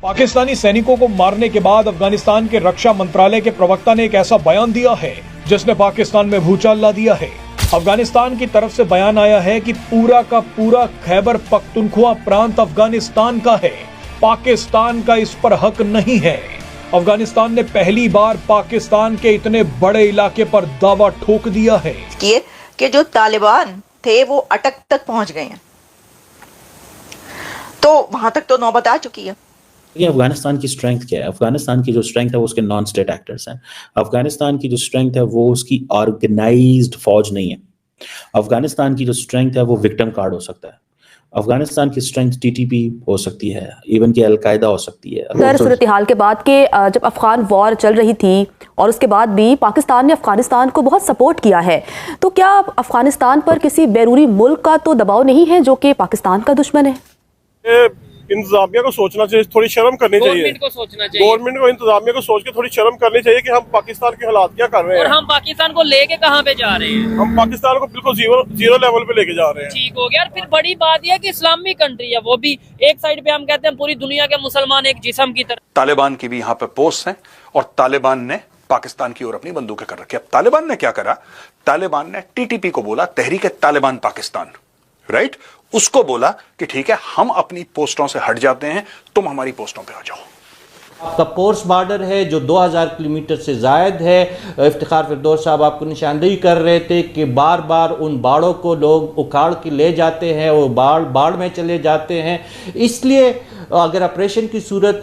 पाकिस्तानी सैनिकों को मारने के बाद अफगानिस्तान के रक्षा मंत्रालय के प्रवक्ता ने एक ऐसा बयान दिया है जिसने पाकिस्तान में भूचाल ला दिया है। अफगानिस्तान की तरफ से बयान आया है कि पूरा का पूरा खैबर पख्तूनख्वा प्रांत अफगानिस्तान का है, पाकिस्तान का इस पर हक नहीं है। अफगानिस्तान ने पहली बार पाकिस्तान के इतने बड़े इलाके पर दावा ठोक दिया है कि जो तालिबान थे वो अटक तक पहुंच गए हैं, तो वहां तक तो नौबत आ चुकी है। ये अफगानिस्तान की स्ट्रेंथ क्या है? अफगानिस्तान की जो स्ट्रेंथ है वो उसके नॉन स्टेट एक्टर्स हैं। अफगानिस्तान की जो स्ट्रेंथ है वो उसकी ऑर्गेनाइज्ड फौज नहीं है। अफगानिस्तान की जो स्ट्रेंथ है वो विक्टिम कार्ड हो सकता है। अफगानिस्तान की स्ट्रेंथ टीटीपी हो सकती है, इवन कि अलकायदा हो सकती है। सर, सूरत हाल के बाद के जब अफगान वॉर चल रही थी और उसके बाद भी पाकिस्तान ने अफगानिस्तान को बहुत सपोर्ट किया है, तो क्या अफगानिस्तान पर किसी बैरूनी मुल्क का तो दबाव नहीं है जो कि पाकिस्तान का दुश्मन है? इंतजामिया को सोचना चाहिए, थोड़ी शर्म करनी चाहिए। गवर्नमेंट को इंतजामिया को सोच के थोड़ी शर्म करनी चाहिए कि हम पाकिस्तान के हालात क्या कर रहे हैं और हम पाकिस्तान को लेके कहाँ पे जा रहे हैं। हम पाकिस्तान को बिल्कुल जीरो लेवल पे लेके जा रहे हैं। ठीक हो गया। और फिर बड़ी बात यह कि इस्लामी कंट्री है, वो भी एक साइड पे हम कहते हैं पूरी दुनिया के मुसलमान एक जिस्म की तरह। तालिबान की भी यहाँ पे पोस्ट है और तालिबान ने पाकिस्तान की ओर अपनी बंदूकें कर रखी। अब तालिबान ने क्या करा, तालिबान ने टीटीपी को बोला, तहरीक तालिबान पाकिस्तान, राइट, उसको बोला कि ठीक है हम अपनी पोस्टों से हट जाते हैं, तुम हमारी पोस्टों पे आ जाओ। आपका पोर्स बॉर्डर है जो 2000 किलोमीटर से जायद है। इफ्तिखार फिरदौस साहब आपको निशानदेही कर रहे थे कि बार बार उन बाड़ों को लोग उखाड़ के ले जाते हैं, वो बाढ़ में चले जाते हैं। इसलिए अगर ऑपरेशन की सूरत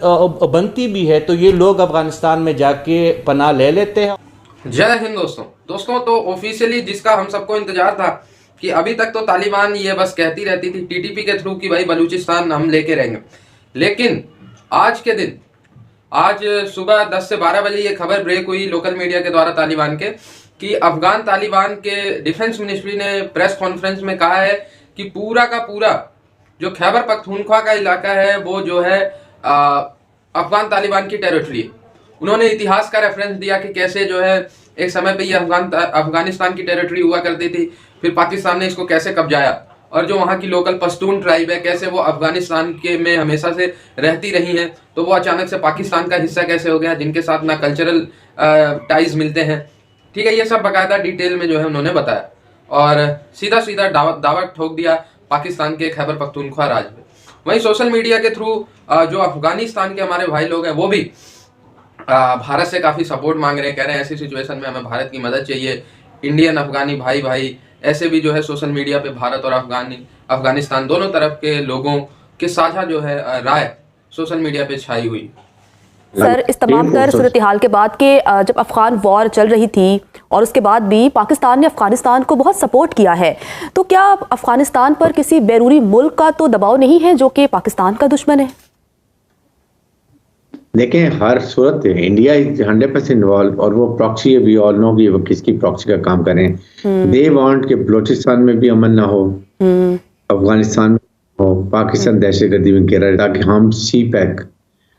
बनती भी है तो ये लोग अफगानिस्तान में जाके पनाह ले लेते हैं। जय हिंद दोस्तों, तो ऑफिशियली जिसका हम सबको इंतजार था कि अभी तक तो तालिबान ये बस कहती रहती थी टीटीपी के थ्रू कि भाई बलूचिस्तान हम लेके रहेंगे, लेकिन आज के दिन, आज सुबह 10 से 12 बजे ये खबर ब्रेक हुई लोकल मीडिया के द्वारा तालिबान के कि अफगान तालिबान के डिफेंस मिनिस्ट्री ने प्रेस कॉन्फ्रेंस में कहा है कि पूरा का पूरा जो खैबर पख्तूनख्वा का इलाका है वो जो है अफगान तालिबान की टेरिटरी है। उन्होंने इतिहास का रेफरेंस दिया कि कैसे जो है एक समय पे ये अफगानिस्तान की टेरिटरी हुआ करती थी, फिर पाकिस्तान ने इसको कैसे कब्जाया, और जो वहाँ की लोकल पश्तून ट्राइब है कैसे वो अफगानिस्तान के में हमेशा से रहती रही हैं, तो वो अचानक से पाकिस्तान का हिस्सा कैसे हो गया, जिनके साथ ना कल्चरल टाइज मिलते हैं। ठीक है, ये सब बाकायदा डिटेल में जो है उन्होंने बताया और सीधा सीधा दावत ठोक दिया पाकिस्तान के खैबर पख्तूनख्वा राज्य में। वहीं सोशल मीडिया के थ्रू जो अफगानिस्तान के हमारे भाई लोग हैं वो भी भारत से काफ़ी सपोर्ट मांग रहे हैं, कह रहे हैं ऐसी सिचुएशन में हमें भारत की मदद चाहिए। इंडियन अफगानी भाई ऐसे भी जो है सोशल मीडिया पे भारत और अफगानिस्तान दोनों तरफ के लोगों के साझा जो है राय सोशल मीडिया पे छाई हुई। सर, इस तमाम तर सूरत हाल के बाद के जब अफगान वॉर चल रही थी और उसके बाद भी पाकिस्तान ने अफगानिस्तान को बहुत सपोर्ट किया है, तो क्या अफगानिस्तान पर किसी बैरूनी मुल्क का तो दबाव नहीं है जो कि पाकिस्तान का दुश्मन है? देखें, हर सूरत इंडिया इज 100% इन्वॉल्व और वो प्रॉक्सी वी ऑल नो कि वो किसकी प्रॉक्सी का काम करें। दे वांट कि बलोचिस्तान में भी अमन ना हो, अफगानिस्तान में हो, पाकिस्तान दहशतगर्दी में घेरा, ताकि हम सी पैक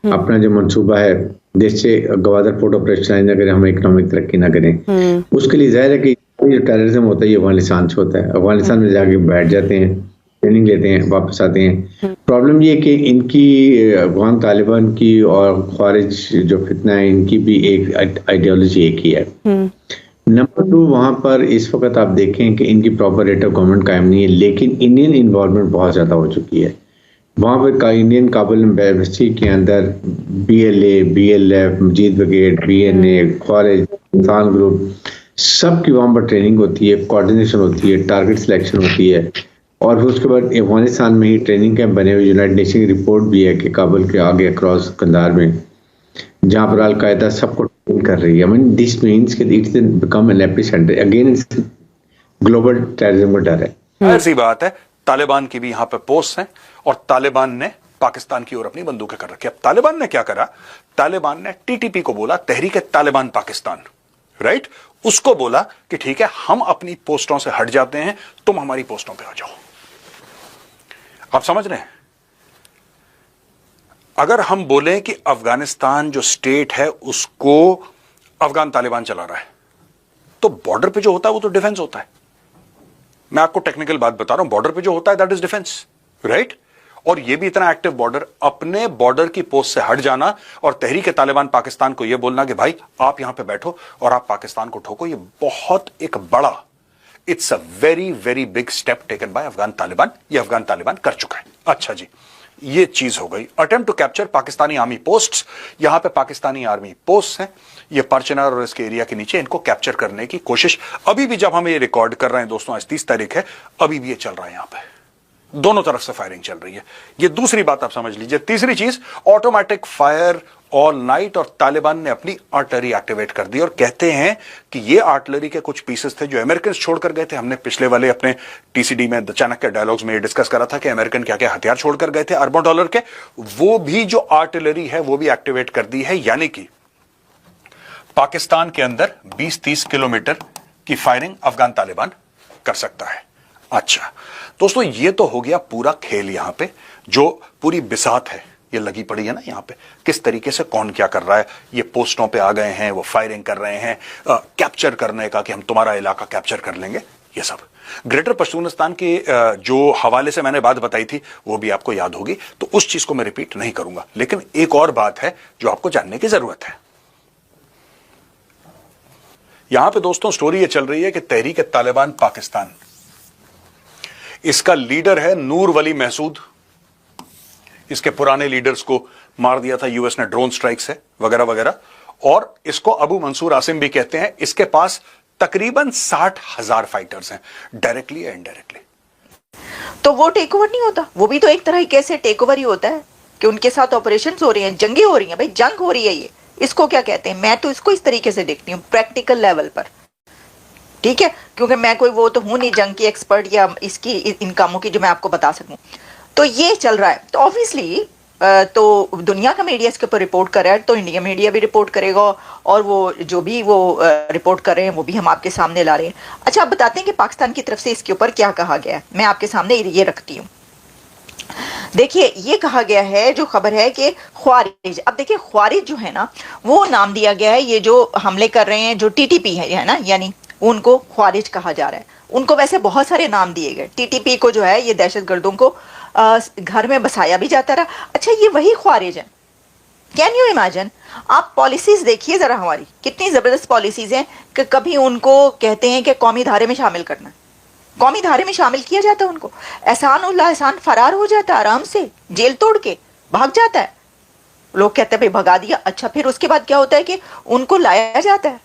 अपना जो मंसूबा है देश से गवादर पोर्ट ऑपरेशनलाइज न करें, हम इकोनॉमिक तरक्की ना करें। उसके लिए जाहिर है कि जो टेररिज्म होता है ये अफगानिस्तान से होता है। अफगानिस्तान में जाके बैठ जाते हैं, ट्रेनिंग लेते हैं, वापस आते हैं। प्रॉब्लम ये कि इनकी अफगान तालिबान की और ख्वारिज जो फितना है इनकी भी एक आइडियोलॉजी एक ही है। नंबर 2, वहाँ पर इस वक्त आप देखें कि इनकी प्रॉपर रेट ऑफ गवर्नमेंट कायम नहीं है, लेकिन इंडियन इन्वॉल्वमेंट बहुत ज़्यादा हो चुकी है। वहाँ पर इंडियन काबुल यूनिवर्सिटी के अंदर BLA, BLF, मजीद ब्रिगेड, BNA, ख्वारिज, इंसान ग्रुप, सब की वहाँ पर ट्रेनिंग होती है, कोऑर्डिनेशन होती है, टारगेट सिलेक्शन होती है और फिर उसके बाद अफगानिस्तान में ही ट्रेनिंग कैंप बने हुए। यूनाइटेड नेशन की रिपोर्ट भी है कि काबुल के आगे अक्रॉस कंधार में जहाँ पर अलकायदा सबको ट्रेन कर रही है। मीन दिस मीन्स कि it's become an epicentre again, global terrorism का डर है। ऐसी बात है, तालिबान की भी यहाँ पे पोस्ट है और तालिबान ने पाकिस्तान की ओर अपनी बंदूकें कर रखी। अब तालिबान ने क्या करा, तालिबान ने टीटीपी को बोला, तहरीक तालिबान पाकिस्तान, राइट, उसको बोला कि ठीक है हम अपनी पोस्टों से हट जाते हैं, तुम हमारी पोस्टों पे आ जाओ। आप समझ रहे हैं? अगर हम बोलें कि अफगानिस्तान जो स्टेट है उसको अफगान तालिबान चला रहा है, तो बॉर्डर पे जो होता है वो तो डिफेंस होता है। मैं आपको टेक्निकल बात बता रहा हूं, बॉर्डर पे जो होता है दैट इज डिफेंस, राइट। और यह भी इतना एक्टिव बॉर्डर, अपने बॉर्डर की पोस्ट से हट जाना और तहरीक तालिबान पाकिस्तान को यह बोलना कि भाई आप यहां पे बैठो और आप पाकिस्तान को ठोको, यह बहुत एक बड़ा, it's a very very big step taken by Afghan Taliban. ये अफगान तालिबान कर चुका है। अच्छा जी, ये चीज हो गई। Attempt to capture Pakistani army posts, यहां पे पाकिस्तानी आर्मी पोस्ट हैं, ये परचनर और इसके एरिया के नीचे, इनको कैप्चर करने की कोशिश अभी भी, जब हम ये रिकॉर्ड कर रहे हैं दोस्तों, आज 30 तारीख है, अभी भी ये चल रहा है। यहां पे दोनों तरफ से फायरिंग चल रही है। ये दूसरी बात आप समझ लीजिए। तीसरी चीज, ऑटोमेटिक फायर ऑल नाइट, और तालिबान ने अपनी आर्टलरी एक्टिवेट कर दी और कहते हैं कि ये आर्टलरी के कुछ पीसेस थे जो अमेरिकन छोड़कर गए थे। हमने पिछले वाले अपने टीसीडी में, चाणक्य डायलॉग्स में ये डिस्कस करा था कि अमेरिकन क्या क्या हथियार छोड़कर गए थे अरबों डॉलर के, वो भी जो आर्टलरी है वो भी एक्टिवेट कर दी है। यानी कि पाकिस्तान के अंदर 20-30 किलोमीटर की फायरिंग अफगान तालिबान कर सकता है। अच्छा दोस्तों, ये तो हो गया पूरा खेल। यहां पे जो पूरी बिसात है ये लगी पड़ी है ना, यहां पे किस तरीके से कौन क्या कर रहा है। ये पोस्टों पे आ गए हैं, वो फायरिंग कर रहे हैं, कैप्चर करने का कि हम तुम्हारा इलाका कैप्चर कर लेंगे। ये सब ग्रेटर पश्तूनिस्तान के जो हवाले से मैंने बात बताई थी वो भी आपको याद होगी, तो उस चीज को मैं रिपीट नहीं करूंगा। लेकिन एक और बात है जो आपको जानने की जरूरत है। यहां पे दोस्तों स्टोरी ये चल रही है कि तहरीक तालिबान पाकिस्तान, इसका लीडर है नूर वली महसूद। इसके पुराने लीडर्स को मार दिया था यूएस ने ड्रोन स्ट्राइक से वगैरह वगैरह, और इसको अबू मंसूर आसिम भी कहते हैं। इसके पास तकरीबन 60,000 फाइटर्स हैं, डायरेक्टली या इनडायरेक्टली। तो वो टेक ओवर नहीं होता, वो भी तो एक तरह कैसे टेक ओवर ही होता है कि उनके साथ ऑपरेशंस हो रही हैं, जंगे हो रही हैं। भाई जंग हो रही है, ये इसको क्या कहते हैं? मैं तो इसको इस तरीके से देखती हूँ, प्रैक्टिकल लेवल पर, ठीक है, क्योंकि मैं कोई वो तो हूं नहीं जंग की एक्सपर्ट या इसकी इन कामों की जो मैं आपको बता सकूं। तो ये चल रहा है, तो ऑब्वियसली तो दुनिया का मीडिया इसके ऊपर रिपोर्ट कर रहा है, तो इंडिया मीडिया भी रिपोर्ट करेगा, और वो जो भी वो रिपोर्ट कर रहे हैं वो भी हम आपके सामने ला रहे हैं। अच्छा, आप बताते हैं कि पाकिस्तान की तरफ से इसके ऊपर क्या कहा गया है। मैं आपके सामने ये रखती हूँ। देखिए, ये कहा गया है, जो खबर है कि ख्वारिज, अब देखिए ख्वारिज जो है ना, वो नाम दिया गया है, ये जो हमले कर रहे हैं, जो टीटीपी है ना, यानी उनको ख्वारिज कहा जा रहा है। उनको वैसे बहुत सारे नाम दिए गए। टीटीपी को जो है ये दहशतगर्दों को घर में बसाया भी जाता रहा। अच्छा, ये वही ख्वारिज है। Can you imagine? आप पॉलिसीज देखिए जरा, हमारी कितनी जबरदस्त पॉलिसीज हैं कि कभी उनको कहते हैं कि कौमी धारे में शामिल करना, कौमी धारे में शामिल किया जाता है उनको। एहसानुल्लाह एहसान फरार हो जाता है, आराम से जेल तोड़ के भाग जाता है। लोग कहते हैं भाई भगा दिया। अच्छा, फिर उसके बाद क्या होता है कि उनको लाया जाता है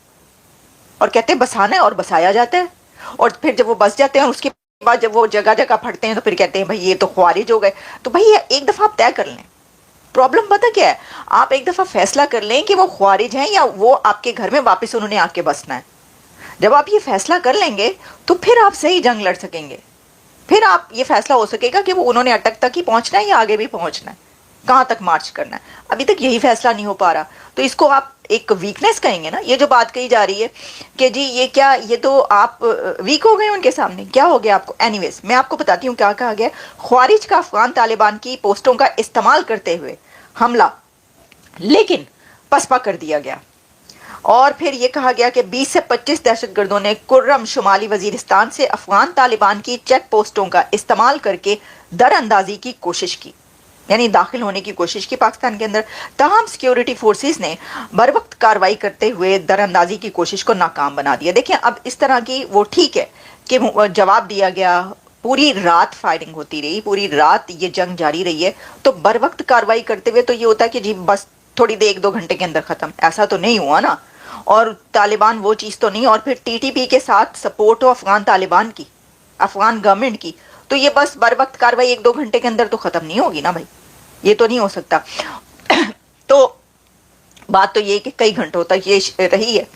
और कहते हैं बसाना है, और बसाया जाता है। और फिर जब वो बस जाते हैं, उसके बाद जब वो जगह जगह फटते हैं, तो फिर कहते हैं भाई ये तो ख्वारिज हो गए। तो भाई एक दफा आप तय कर लें, प्रॉब्लम पता क्या है, आप एक दफा फैसला कर लें कि वो ख्वारिज हैं या वो आपके घर में वापस उन्होंने आके बसना है। जब आप ये फैसला कर लेंगे तो फिर आप सही जंग लड़ सकेंगे। फिर आप ये फैसला हो सकेगा कि वो उन्होंने अटक तक ही पहुंचना है या आगे भी पहुंचना है, कहां तक मार्च करना है। अभी तक यही फैसला नहीं हो पा रहा, तो इसको आप एक वीकनेस कहेंगे ना। ये जो बात कही जा रही है कि जी ये क्या, ये तो आप वीक हो गए उनके सामने, क्या हो गया आपको? एनीवेज, मैं आपको बताती हूँ क्या कहा गया। ख्वारिज का अफगान तालिबान की पोस्टों का इस्तेमाल करते हुए हमला लेकिन पसपा कर दिया गया। और फिर ये कहा गया कि 20 से 25 दहशतगर्दों ने कुर्रम शुमाली वजीरिस्तान से अफगान तालिबान की चेक पोस्टों का इस्तेमाल करके दरअंदाजी की कोशिश की, यानी दाखिल होने की कोशिश की पाकिस्तान के अंदर। तमाम सिक्योरिटी फोर्सेस ने बर वक्त कार्रवाई करते हुए दरअंदाजी की कोशिश को नाकाम बना दिया। देखिए, अब इस तरह की वो ठीक है कि जवाब दिया गया, पूरी रात फायरिंग होती रही, पूरी रात ये जंग जारी रही है। तो बर वक्त कार्रवाई करते हुए तो ये होता है कि जी बस थोड़ी देर 1-2 घंटे के अंदर खत्म, ऐसा तो नहीं हुआ ना। और तालिबान वो चीज़ तो नहीं, और फिर टीटीपी के साथ सपोर्ट हो अफगान तालिबान की, अफगान गवर्नमेंट की, तो ये बस बर वक्त कार्रवाई 1-2 घंटे के अंदर तो खत्म नहीं होगी ना भाई, ये तो नहीं हो सकता। तो बात तो ये कि कई घंटों तक ये रही है,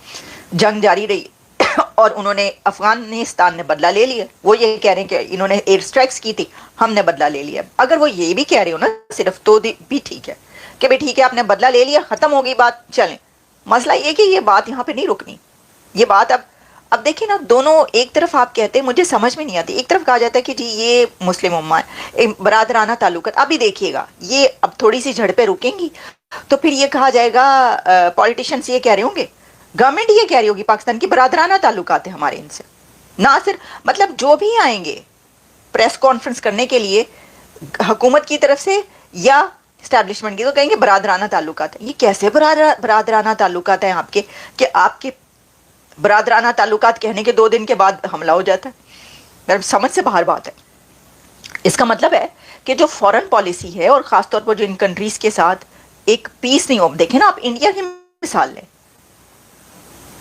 जंग जारी रही और उन्होंने, अफगानिस्तान ने बदला ले लिया। वो ये कह रहे हैं कि इन्होंने एयर स्ट्राइक्स की थी, हमने बदला ले लिया। अगर वो ये भी कह रहे हो ना सिर्फ, तो भी ठीक है कि भाई ठीक है आपने बदला ले लिया, खत्म हो गई बात, चलें। मसला ये कि ये बात यहाँ पे नहीं रुकनी, ये बात अब देखिए ना, दोनों एक तरफ आप कहते हैं, मुझे समझ में नहीं आती, एक तरफ कहा जाता है कि जी ये मुस्लिम उम्मा है, बरादराना ताल्लुकात। अभी देखिएगा ये अब थोड़ी सी झड़पें रुकेंगी तो फिर ये कहा जाएगा, पॉलिटिशियंस ये कह रहे होंगे, गवर्नमेंट ये कह रही होगी पाकिस्तान की बरादराना ताल्लुकात है हमारे इनसे। ना सिर्फ मतलब जो भी आएंगे प्रेस कॉन्फ्रेंस करने के लिए, हुकूमत की तरफ से या इस्टेब्लिशमेंट की, तो कहेंगे बरादराना ताल्लुकात है। ये कैसे बरादराना ताल्लुकात है आपके, कि आपके बरादराना ताल्लुकात कहने के 2 दिन के बाद हमला हो जाता है? मेरे समझ से बाहर बात है। इसका मतलब है कि जो फॉरेन पॉलिसी है, और खासतौर पर जो इन कंट्रीज के साथ एक पीस नहीं हो, देखें ना आप इंडिया की मिसाल लें,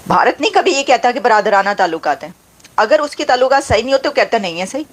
भारत नहीं कभी ये कहता कि बरादराना ताल्लुकात है, अगर उसके ताल्लुकात सही नहीं होते तो कहता नहीं है सही।